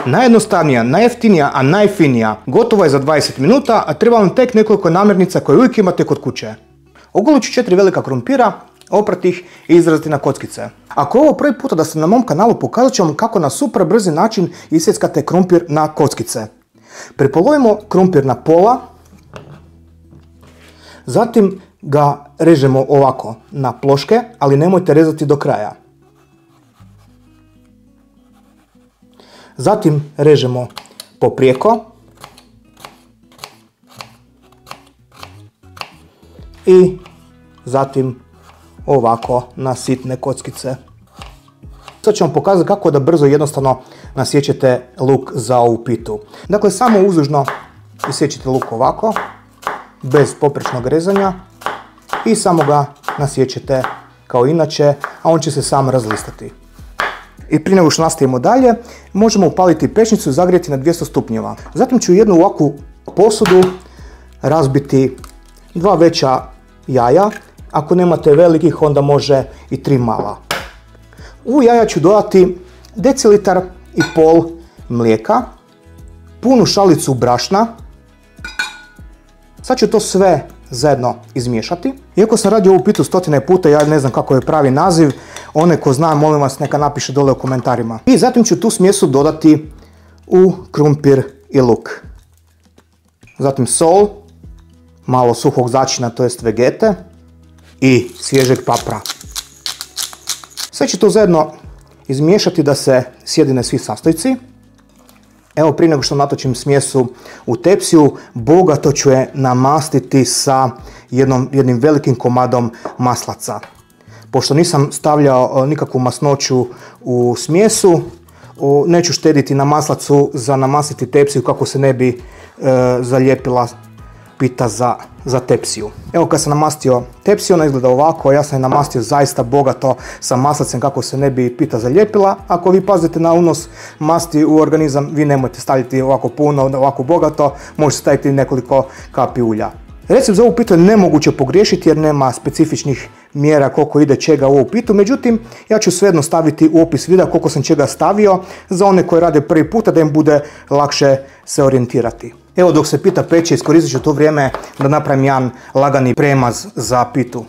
Najjednostavnija, najjeftinija, a najfinija. Gotovo je za 20 minuta, a treba vam tek nekoliko namirnica koje uvijek imate kod kuće. Ogolit ću 4 velika krumpira, oprati ih i izraziti na kockice. Ako je ovo prvi puta da ste na mom kanalu, pokazat ću vam kako na super brzi način isjeckate krumpir na kockice. Prepolovimo krumpir na pola, zatim ga režemo ovako na ploške, ali nemojte rezati do kraja. Zatim režemo poprijeko i zatim ovako na sitne kockice. Sad ću vam pokazati kako da brzo i jednostavno nasiječete luk za ovu pitu. Dakle, samo uzdužno isječite luk ovako, bez poprečnog rezanja i samo ga nasiječete kao inače, a on će se sam razlistati. I prije nego što nastavimo dalje, možemo upaliti pećnicu i zagrijati na 200 stupnjeva. Zatim ću u jednu ovakvu posudu razbiti 2 veća jaja. Ako nemate velikih, onda može i 3 mala. U jaja ću dodati decilitar i pol mlijeka, punu šalicu brašna. Sad ću to sve zajedno izmiješati. Iako sam radio ovu pitu stotine puta, ja ne znam kako je pravi naziv. One ko zna, molim vas, neka napiše dole u komentarima. I zatim ću tu smjesu dodati u krumpir i luk. Zatim sol, malo suhog začina, to jest vegete i svježeg papra. Sve ću to zajedno izmiješati da se sjedine svi sastojci. Evo, prije nego što natočim smjesu u tepsiju, bogato ću je namastiti sa jednim velikim komadom maslaca. Pošto nisam stavljao nikakvu masnoću u smjesu, neću štediti na maslacu za namastiti tepsiju kako se ne bi zalijepila pita za tepsiju. Evo, kad sam namastio tepsiju, ona izgleda ovako, ja sam je namastio zaista bogato sa maslacem kako se ne bi pita zalijepila. Ako vi pazite na unos masti u organizam, vi nemojte staviti ovako puno, ovako bogato, možete staviti nekoliko kapi ulja. Recept za ovu pitu je nemoguće pogriješiti jer nema specifičnih mjera koliko ide čega u ovu pitu, međutim ja ću svejedno staviti u opis videa koliko sam čega stavio za one koji rade prvi puta da im bude lakše se orijentirati. Evo, dok se pita peče, iskoristit ću to vrijeme da napravim jedan lagani premaz za pitu.